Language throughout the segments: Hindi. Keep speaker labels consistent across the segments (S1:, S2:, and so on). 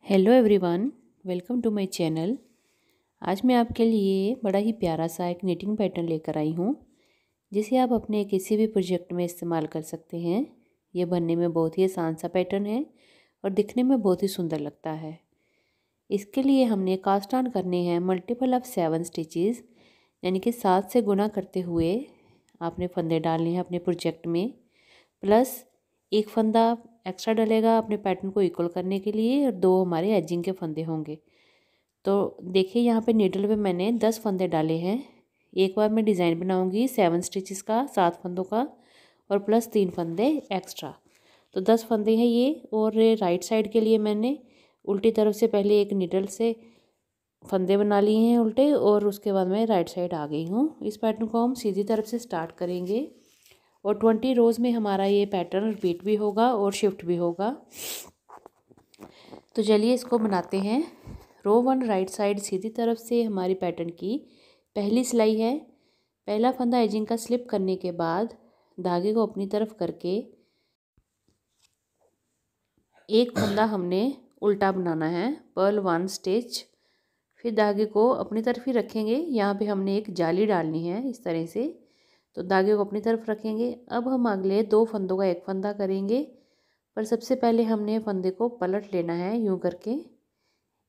S1: Hello everyone, welcome to my channel. आज मैं आपके लिए बड़ा ही प्यारा सा एक निटिंग पैटर्न लेकर आई हूँ, जिसे आप अपने किसी भी प्रोजेक्ट में इस्तेमाल कर सकते हैं। ये बनने में बहुत ही आसान सा पैटर्न है और दिखने में बहुत ही सुंदर लगता है। इसके लिए हमने कास्ट ऑन करने हैं मल्टीपल ऑफ 7 स्टिचेस, यानी कि 7 से गुना करते हुए आपने फंदे डालने हैं अपने प्रोजेक्ट में। प्लस एक फंदा एक्स्ट्रा डलेगा अपने पैटर्न को इक्वल करने के लिए और 2 हमारे एजिंग के फंदे होंगे। तो देखिए यहाँ पे नीडल पे मैंने 10 फंदे डाले हैं। एक बार मैं डिज़ाइन बनाऊंगी 7 स्टिचेस का, 7 फंदों का और प्लस 3 फंदे एक्स्ट्रा, तो 10 फंदे हैं ये। और राइट साइड के लिए मैंने उल्टी तरफ से पहले एक नीडल से फंदे बना लिए हैं उल्टे, और उसके बाद मैं राइट साइड आ गई हूँ। इस पैटर्न को हम सीधी तरफ से स्टार्ट करेंगे और 20 रोज़ में हमारा ये पैटर्न रिपीट भी होगा और शिफ्ट भी होगा। तो चलिए इसको बनाते हैं। रो 1 राइट साइड सीधी तरफ से हमारी पैटर्न की पहली सिलाई है। पहला फंदा एजिंग का स्लिप करने के बाद धागे को अपनी तरफ करके एक फंदा हमने उल्टा बनाना है, पर्ल 1 स्टिच। फिर धागे को अपनी तरफ ही रखेंगे। यहाँ पे हमने एक जाली डालनी है इस तरह से, तो धागे को अपनी तरफ रखेंगे। अब हम अगले 2 फंदों का एक फंदा करेंगे, पर सबसे पहले हमने फंदे को पलट लेना है यूं करके।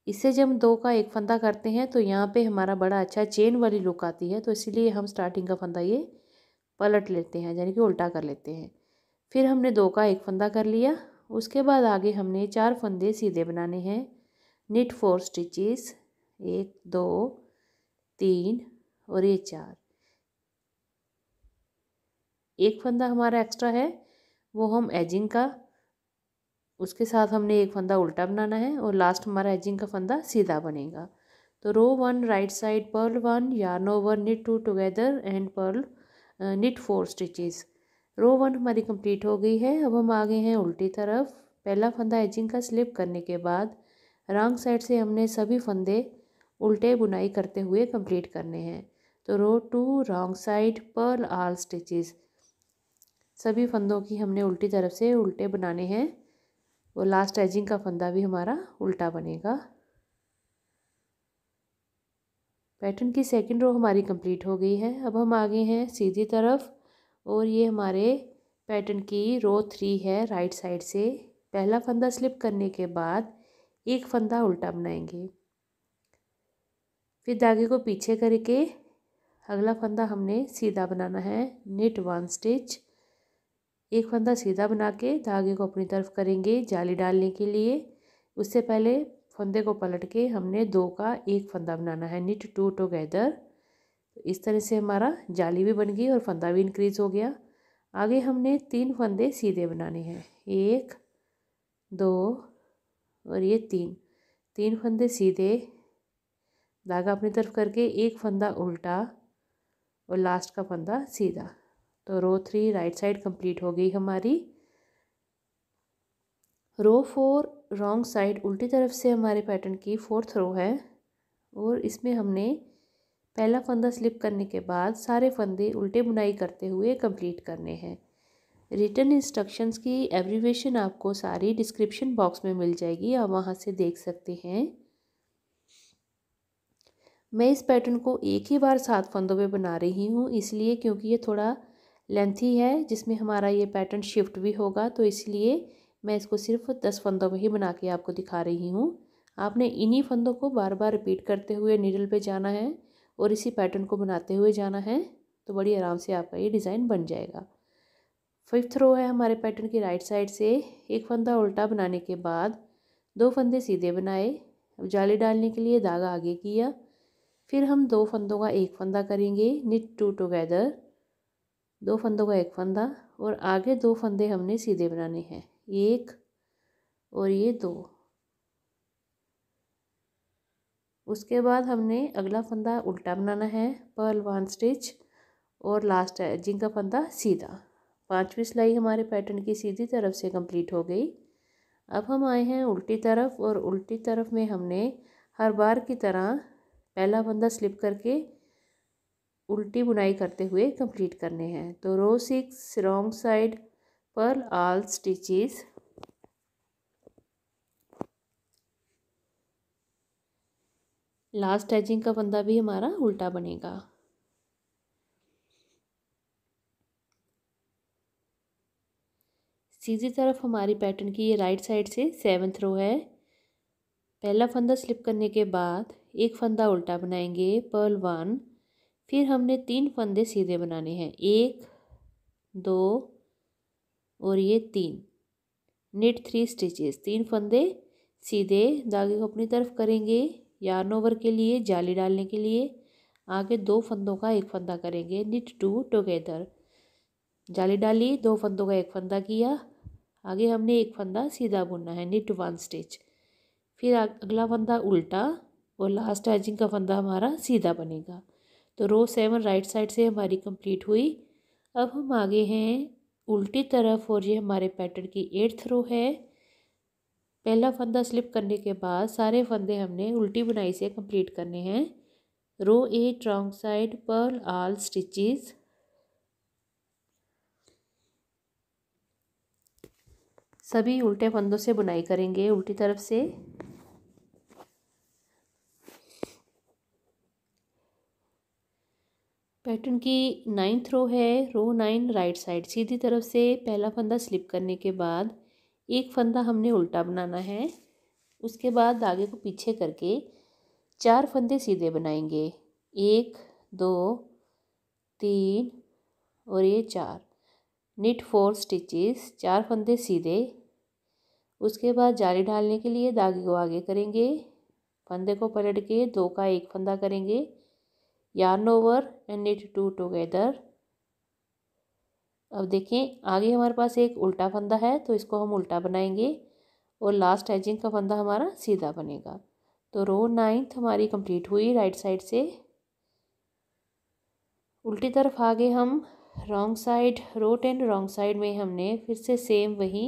S1: इससे जब हम 2 का एक फंदा करते हैं तो यहाँ पे हमारा बड़ा अच्छा चेन वाली लुक आती है, तो इसीलिए हम स्टार्टिंग का फंदा ये पलट लेते हैं, यानी कि उल्टा कर लेते हैं। फिर हमने 2 का एक फंदा कर लिया। उसके बाद आगे हमने 4 फंदे सीधे बनाने हैं। निट 4 स्टिचेस, 1 2 3 और ये 4। एक फंदा हमारा एक्स्ट्रा है, वो हम एजिंग का, उसके साथ हमने एक फंदा उल्टा बनाना है और लास्ट हमारा एजिंग का फंदा सीधा बनेगा। तो row 1 right side purl 1 yarn over knit 2 together and purl knit 4 stitches. Row 1 हमारी कंप्लीट हो गई है। अब हम आ गए हैं उल्टी तरफ। पहला फंदा एजिंग का स्लिप करने के बाद रॉन्ग साइड से हमने सभी फंदे उल्टे बुनाई करते हुए कंप्लीट करने हैं। तो row 2 wrong side purl all stitches, सभी फंदों की हमने उल्टी तरफ से उल्टे बनाने हैं और लास्ट एजिंग का फंदा भी हमारा उल्टा बनेगा। पैटर्न की सेकंड रो हमारी कंप्लीट हो गई है। अब हम आ गए हैं सीधी तरफ और ये हमारे पैटर्न की रो 3 है राइट साइड से। पहला फंदा स्लिप करने के बाद एक फंदा उल्टा बनाएंगे, फिर धागे को पीछे करके अगला फंदा हमने सीधा बनाना है। निट 1 स्टिच, एक फंदा सीधा बना के धागे को अपनी तरफ करेंगे जाली डालने के लिए। उससे पहले फंदे को पलट के हमने 2 का एक फंदा बनाना है, निट 2 टुगेदर। इस तरह से हमारा जाली भी बन गई और फंदा भी इंक्रीज हो गया। आगे हमने 3 फंदे सीधे बनाने हैं, 1 2 और ये 3 फंदे सीधे, धागा अपनी तरफ करके एक फंदा उल्टा और लास्ट का फंदा सीधा। तो रो 3 राइट साइड कंप्लीट हो गई हमारी। रो 4 रॉन्ग साइड उल्टी तरफ से हमारे पैटर्न की 4th रो है और इसमें हमने पहला फंदा स्लिप करने के बाद सारे फंदे उल्टे बुनाई करते हुए कंप्लीट करने हैं। रिटन इंस्ट्रक्शंस की एब्रीविएशन आपको सारी डिस्क्रिप्शन बॉक्स में मिल जाएगी, आप वहाँ से देख सकते हैं। मैं इस पैटर्न को एक ही बार 7 फंदों पे बना रही हूँ, इसलिए क्योंकि ये थोड़ा लेंथी है जिसमें हमारा ये पैटर्न शिफ्ट भी होगा, तो इसलिए मैं इसको सिर्फ 10 फंदों में ही बना के आपको दिखा रही हूँ। आपने इन्हीं फंदों को बार बार रिपीट करते हुए नीडल पे जाना है और इसी पैटर्न को बनाते हुए जाना है, तो बड़ी आराम से आपका ये डिज़ाइन बन जाएगा। 5th रो है हमारे पैटर्न की राइट साइड से। एक फंदा उल्टा बनाने के बाद 2 फंदे सीधे बनाए। अब जाली डालने के लिए धागा आगे किया, फिर हम 2 फंदों का एक फंदा करेंगे, निट 2 टुगेदर। 2 फंदों का एक फंदा और आगे 2 फंदे हमने सीधे बनाने हैं, 1 और ये 2। उसके बाद हमने अगला फंदा उल्टा बनाना है, पर्ल 1 स्टिच और लास्ट एजिंग का फंदा सीधा। 5वीं सिलाई हमारे पैटर्न की सीधी तरफ से कंप्लीट हो गई। अब हम आए हैं उल्टी तरफ और उल्टी तरफ में हमने हर बार की तरह पहला फंदा स्लिप करके उल्टी बुनाई करते हुए कंप्लीट करने हैं। तो row 6 wrong side purl all stitches, last edging का फंदा भी हमारा उल्टा बनेगा। सीधी तरफ हमारी पैटर्न की ये राइट साइड से 7th रो है। पहला फंदा स्लिप करने के बाद एक फंदा उल्टा बनाएंगे, पर्ल 1। फिर हमने 3 फंदे सीधे बनाने हैं, 1 2 और ये 3। निट 3 स्टिचेस, 3 फंदे सीधे धागे को अपनी तरफ करेंगे यार्न ओवर के लिए, जाली डालने के लिए। आगे 2 फंदों का एक फंदा करेंगे, निट 2 टुगेदर। जाली डाली, 2 फंदों का एक फंदा किया। आगे हमने एक फंदा सीधा बुनना है, निट 1 स्टिच। फिर अगला फंदा उल्टा और लास्ट एजिंग का फंदा हमारा सीधा बनेगा। तो रो 7 राइट साइड से हमारी कंप्लीट हुई। अब हम आगे हैं उल्टी तरफ और ये हमारे पैटर्न की 8th रो है। पहला फंदा स्लिप करने के बाद सारे फंदे हमने उल्टी बुनाई से कंप्लीट करने हैं। Row 8 wrong side, purl all stitches. सभी उल्टे फंदों से बुनाई करेंगे उल्टी तरफ से। पैटर्न की 9th रो है, रो 9 राइट साइड। सीधी तरफ से पहला फंदा स्लिप करने के बाद एक फंदा हमने उल्टा बनाना है। उसके बाद धागे को पीछे करके 4 फंदे सीधे बनाएंगे, 1 2 3 और ये 4। निट 4 स्टिचेस, 4 फंदे सीधे। उसके बाद जाली डालने के लिए धागे को आगे करेंगे, फंदे को पलट के 2 का एक फंदा करेंगे, yarn over and knit 2 together. अब देखें आगे हमारे पास एक उल्टा फंदा है तो इसको हम उल्टा बनाएंगे और लास्ट एजिंग का फंदा हमारा सीधा बनेगा। तो रो 9th हमारी कंप्लीट हुई राइट साइड से। उल्टी तरफ आगे हम रॉन्ग साइड, रो 10 रॉन्ग साइड में हमने फिर से सेम वही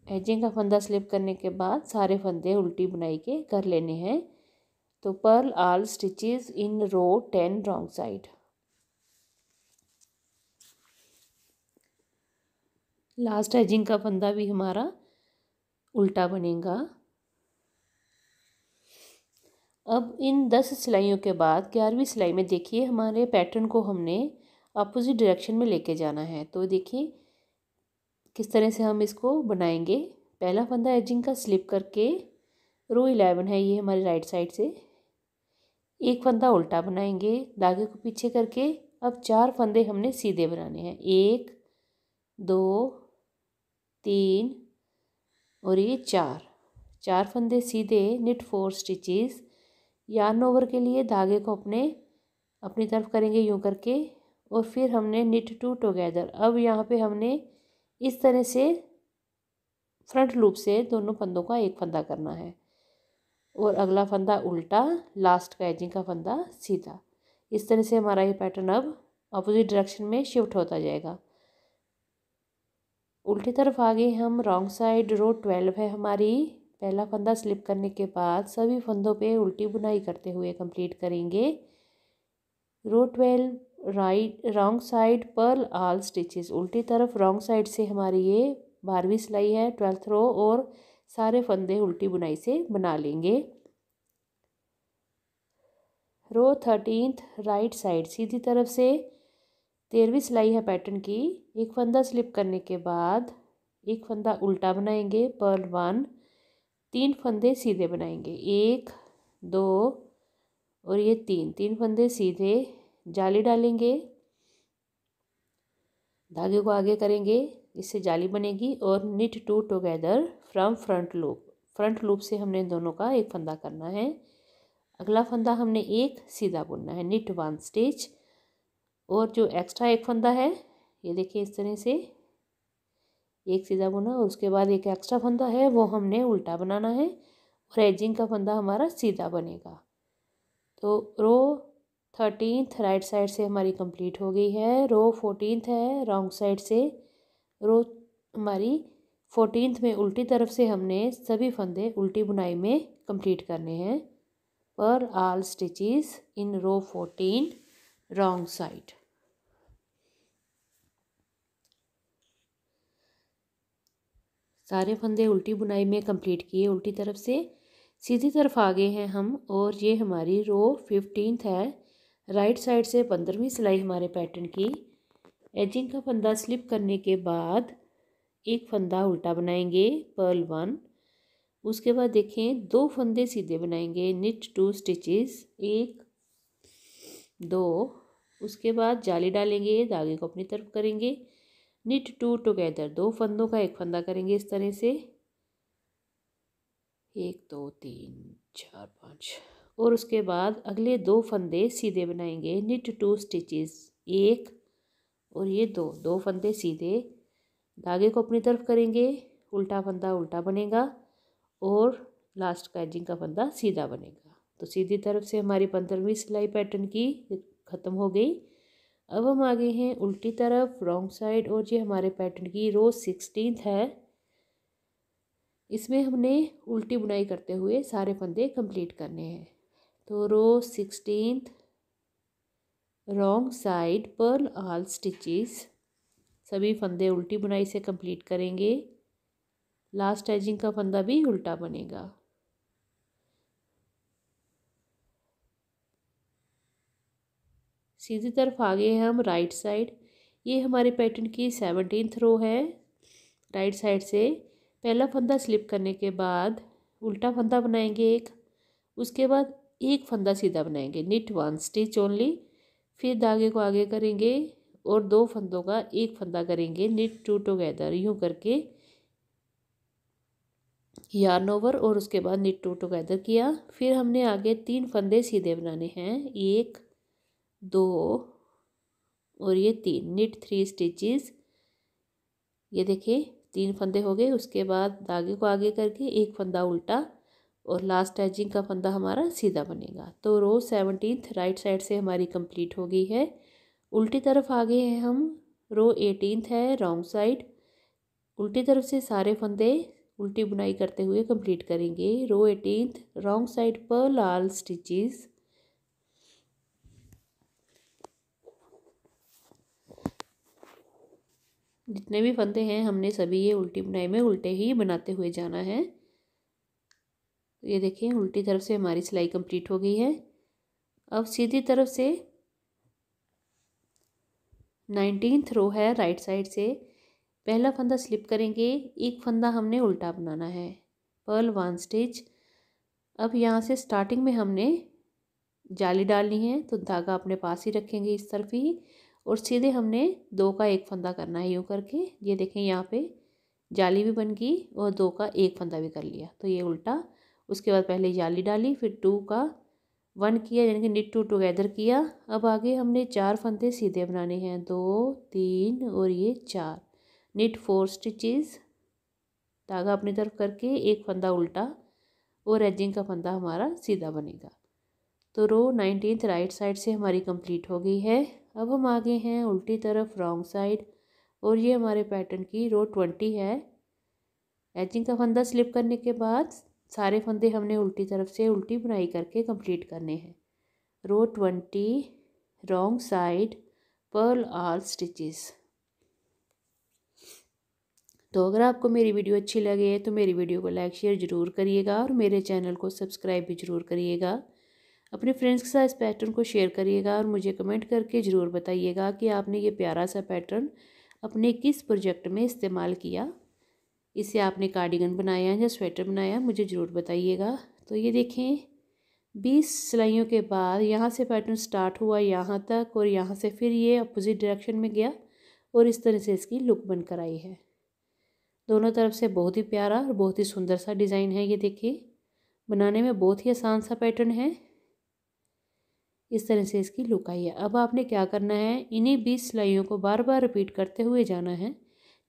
S1: एजिंग का फंदा स्लिप करने के बाद सारे फंदे उल्टी बुनाई के कर लेने हैं। तो पर्ल ऑल स्टिचेस इन रो 10 रॉन्ग साइड। लास्ट एजिंग का फंदा भी हमारा उल्टा बनेगा। अब इन 10 सिलाइयों के बाद 11वीं सिलाई में देखिए हमारे पैटर्न को हमने अपोजिट डायरेक्शन में लेके जाना है। तो देखिए किस तरह से हम इसको बनाएंगे। पहला फंदा एजिंग का स्लिप करके रो 11 है ये हमारी राइट साइड से, एक फंदा उल्टा बनाएंगे धागे को पीछे करके। अब 4 फंदे हमने सीधे बनाने हैं, 1 2 3 और ये 4 फंदे सीधे, निट 4 स्टिचेस। यार्न ओवर के लिए धागे को अपनी तरफ करेंगे यूँ करके और फिर हमने निट 2 टुगेदर। अब यहाँ पे हमने इस तरह से फ्रंट लूप से दोनों फंदों का एक फंदा करना है और अगला फंदा उल्टा, लास्ट का एजिंग का फंदा सीधा। इस तरह से हमारा ये पैटर्न अब अपोजिट डायरेक्शन में शिफ्ट होता जाएगा। उल्टी तरफ आगे हम रॉन्ग साइड, रो 12 है हमारी। पहला फंदा स्लिप करने के बाद सभी फंदों पे उल्टी बुनाई करते हुए कंप्लीट करेंगे। Row 12 right wrong side, purl all stitches. उल्टी तरफ रॉन्ग साइड से हमारी ये 12वीं सिलाई है, 12th रो, और सारे फंदे उल्टी बुनाई से बना लेंगे। रो 13th राइट साइड, सीधी तरफ से 13वीं सिलाई है पैटर्न की। एक फंदा स्लिप करने के बाद एक फंदा उल्टा बनाएंगे, पर्ल 1। 3 फंदे सीधे बनाएंगे, 1 2 और ये 3 फंदे सीधे। जाली डालेंगे, धागे को आगे करेंगे, इससे जाली बनेगी और knit 2 together from front loop. Front loop से हमने दोनों का एक फंदा करना है। अगला फंदा हमने एक सीधा बुनना है, निट 1 स्टिच। और जो एक्स्ट्रा एक फंदा है ये देखिए इस तरह से एक सीधा बुना और उसके बाद एक एक्स्ट्रा फंदा है वो हमने उल्टा बनाना है और एजिंग का फंदा हमारा सीधा बनेगा। तो रो 13th राइट साइड से हमारी कंप्लीट हो गई है। रो 14th है रॉन्ग साइड से। रो हमारी 14th में उल्टी तरफ से हमने सभी फंदे उल्टी बुनाई में कंप्लीट करने हैं। पर ऑल स्टिचेस इन रो 14 रॉन्ग साइड। सारे फंदे उल्टी बुनाई में कंप्लीट किए उल्टी तरफ से। सीधी तरफ आ गए हैं हम और ये हमारी रो 15th है। राइट साइड से 15वीं सिलाई हमारे पैटर्न की। एजिंग का फंदा स्लिप करने के बाद एक फंदा उल्टा बनाएंगे पर्ल 1। उसके बाद देखें 2 फंदे सीधे बनाएंगे, निट 2 स्टिचेस, 1 2। उसके बाद जाली डालेंगे, धागे को अपनी तरफ करेंगे, निट 2 टुगेदर, 2 फंदों का एक फंदा करेंगे इस तरह से, 1 2 3 4 5। और उसके बाद अगले 2 फंदे सीधे बनाएंगे, निट 2 स्टिचेस, 1 और ये 2 फंदे सीधे, धागे को अपनी तरफ करेंगे, उल्टा फंदा उल्टा बनेगा और लास्ट का एजिंग का फंदा सीधा बनेगा। तो सीधी तरफ से हमारी 15वीं सिलाई पैटर्न की ख़त्म हो गई। अब हम आ गए हैं उल्टी तरफ, रॉन्ग साइड, और ये हमारे पैटर्न की रो 16th है। इसमें हमने उल्टी बुनाई करते हुए सारे फंदे कंप्लीट करने हैं। तो row 16th, wrong side, purl all stitches, सभी फंदे उल्टी बुनाई से कंप्लीट करेंगे। लास्ट एजिंग का फंदा भी उल्टा बनेगा। सीधी तरफ आ गए हैं हम राइट साइड। ये हमारे पैटर्न की 17th रो है। राइट साइड से पहला फंदा स्लिप करने के बाद उल्टा फंदा बनाएंगे एक, उसके बाद एक फंदा सीधा बनाएंगे, निट 1 स्टिच ओनली। फिर धागे को आगे करेंगे और 2 फंदों का एक फंदा करेंगे, निट 2 टुगेदर, यूँ करके यार्न ओवर, और उसके बाद निट 2 टुगेदर किया। फिर हमने आगे 3 फंदे सीधे बनाने हैं, 1 2 और ये 3, निट 3 स्टिचेस। ये देखिए 3 फंदे हो गए। उसके बाद धागे को आगे करके एक फंदा उल्टा और लास्ट एजिंग का फंदा हमारा सीधा बनेगा। तो रो 17th राइट साइड से हमारी कंप्लीट हो गई है। उल्टी तरफ आ गए हैं हम। रो 18th है, रॉन्ग साइड। उल्टी तरफ से सारे फंदे उल्टी बुनाई करते हुए कंप्लीट करेंगे। Row 18th, wrong side, purl all stitches. जितने भी फंदे हैं हमने सभी ये उल्टी बुनाई में उल्टे ही बनाते हुए जाना है। ये देखिए उल्टी तरफ से हमारी सिलाई कंप्लीट हो गई है। अब सीधी तरफ से 19th रो है, राइट साइड से पहला फंदा स्लिप करेंगे, एक फंदा हमने उल्टा बनाना है, पर्ल 1 स्टिच। अब यहाँ से स्टार्टिंग में हमने जाली डालनी है, तो धागा अपने पास ही रखेंगे इस तरफ ही, और सीधे हमने 2 का एक फंदा करना है यूँ करके। ये देखें यहाँ पे जाली भी बन गई और 2 का एक फंदा भी कर लिया, तो ये उल्टा। उसके बाद पहले जाली डाली, फिर 2 का 1 किया, यानी कि निट 2 टुगेदर किया। अब आगे हमने 4 फंदे सीधे बनाने हैं, 2 3 और ये 4, निट 4 स्टिचेस, धागा अपनी तरफ करके एक फंदा उल्टा और एजिंग का फंदा हमारा सीधा बनेगा। तो रो 19th राइट साइड से हमारी कंप्लीट हो गई है। अब हम आगे हैं उल्टी तरफ, रॉन्ग साइड, और ये हमारे पैटर्न की रो 20 है। एजिंग का फंदा स्लिप करने के बाद सारे फंदे हमने उल्टी तरफ से उल्टी बुनाई करके कंप्लीट करने हैं। Row 20, wrong side, purl all stitches. तो अगर आपको मेरी वीडियो अच्छी लगे तो मेरी वीडियो को लाइक शेयर ज़रूर करिएगा और मेरे चैनल को सब्सक्राइब भी ज़रूर करिएगा। अपने फ्रेंड्स के साथ इस पैटर्न को शेयर करिएगा और मुझे कमेंट करके ज़रूर बताइएगा कि आपने ये प्यारा सा पैटर्न अपने किस प्रोजेक्ट में इस्तेमाल किया। इससे आपने कार्डिगन बनाया या स्वेटर बनाया, मुझे ज़रूर बताइएगा। तो ये देखें 20 सिलाइयों के बाद यहाँ से पैटर्न स्टार्ट हुआ यहाँ तक, और यहाँ से फिर ये अपोजिट डायरेक्शन में गया और इस तरह से इसकी लुक बनकर आई है। दोनों तरफ से बहुत ही प्यारा और बहुत ही सुंदर सा डिज़ाइन है। ये देखिए बनाने में बहुत ही आसान सा पैटर्न है। इस तरह से इसकी लुक आई है। अब आपने क्या करना है, इन्हीं 20 सिलाइयों को बार बार रिपीट करते हुए जाना है,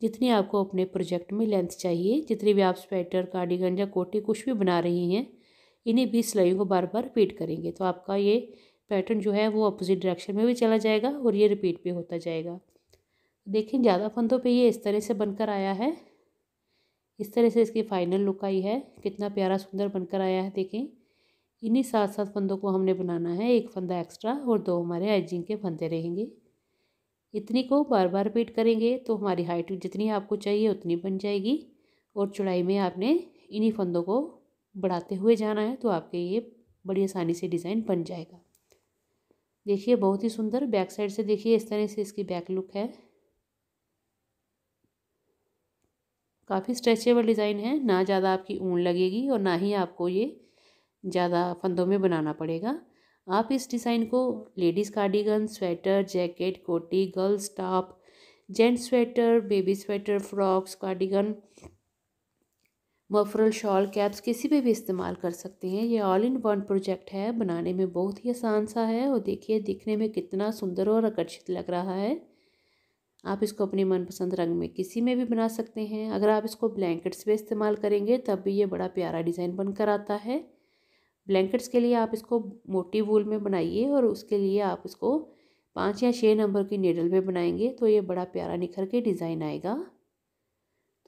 S1: जितनी आपको अपने प्रोजेक्ट में लेंथ चाहिए। जितनी भी आप स्वेटर, कार्डिगन या कोटी कुछ भी बना रही हैं, इन्हीं 20 सिलाइयों को बार बार रिपीट करेंगे तो आपका ये पैटर्न जो है वो अपोजिट डायरेक्शन में भी चला जाएगा और ये रिपीट भी होता जाएगा। देखिए ज़्यादा फंदों पे ये इस तरह से बनकर आया है। इस तरह से इसकी फाइनल लुक आई है। कितना प्यारा सुंदर बनकर आया है। देखें इन्हीं 7 फंदों को हमने बनाना है, एक फंदा एक्स्ट्रा और 2 हमारे एजिंग के फंदे रहेंगे। इतनी को बार बार रिपीट करेंगे तो हमारी हाइट जितनी आपको चाहिए उतनी बन जाएगी, और चौड़ाई में आपने इन्हीं फंदों को बढ़ाते हुए जाना है तो आपके ये बड़ी आसानी से डिज़ाइन बन जाएगा। देखिए बहुत ही सुंदर बैक साइड से देखिए इस तरह से इसकी बैक लुक है। काफ़ी स्ट्रेचेबल डिज़ाइन है, ना ज़्यादा आपकी ऊन लगेगी और ना ही आपको ये ज़्यादा फंदों में बनाना पड़ेगा। आप इस डिज़ाइन को लेडीज़ कार्डिगन, स्वेटर, जैकेट, कोटी, girls top, gents sweater, baby sweater, frocks, cardigan, muffler, shawl, caps किसी पे भी इस्तेमाल कर सकते हैं। ये ऑल इन वन प्रोजेक्ट है, बनाने में बहुत ही आसान सा है और देखिए दिखने में कितना सुंदर और आकर्षित लग रहा है। आप इसको अपनी मनपसंद रंग में किसी में भी बना सकते हैं। अगर आप इसको ब्लैंकेट्स पे इस्तेमाल करेंगे तब भी ये बड़ा प्यारा डिज़ाइन बनकर आता है। ब्लैंकेट्स के लिए आप इसको मोटी वूल में बनाइए और उसके लिए आप इसको 5 या 6 नंबर की नीडल में बनाएंगे तो ये बड़ा प्यारा निखर के डिज़ाइन आएगा।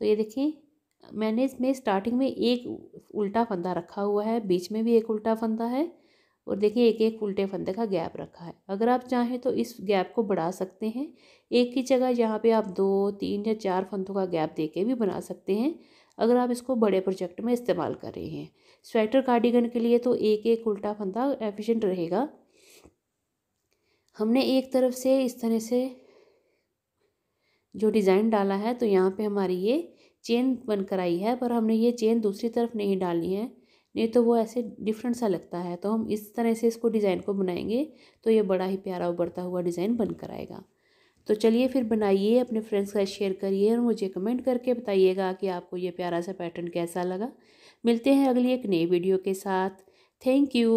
S1: तो ये देखिए मैंने इसमें स्टार्टिंग में एक उल्टा फंदा रखा हुआ है, बीच में भी एक उल्टा फंदा है और देखिए एक एक उल्टे फंदे का गैप रखा है। अगर आप चाहें तो इस गैप को बढ़ा सकते हैं, एक की जगह यहाँ पे आप 2, 3 या 4 फंदों का गैप देके भी बना सकते हैं अगर आप इसको बड़े प्रोजेक्ट में इस्तेमाल कर रहे हैं। स्वेटर कार्डिगन के लिए तो एक एक उल्टा फंदा एफिशिएंट रहेगा। हमने एक तरफ से इस तरह से जो डिज़ाइन डाला है तो यहाँ पे हमारी ये चेन बनकर आई है, पर हमने ये चेन दूसरी तरफ नहीं डाली है, नहीं तो वो ऐसे डिफरेंट सा लगता है। तो हम इस तरह से इसको डिज़ाइन को बनाएंगे तो ये बड़ा ही प्यारा उभरता हुआ डिज़ाइन बनकर आएगा। तो चलिए फिर बनाइए, अपने फ्रेंड्स के साथ शेयर करिए और मुझे कमेंट करके बताइएगा कि आपको ये प्यारा सा पैटर्न कैसा लगा। मिलते हैं अगली एक नई वीडियो के साथ। Thank you.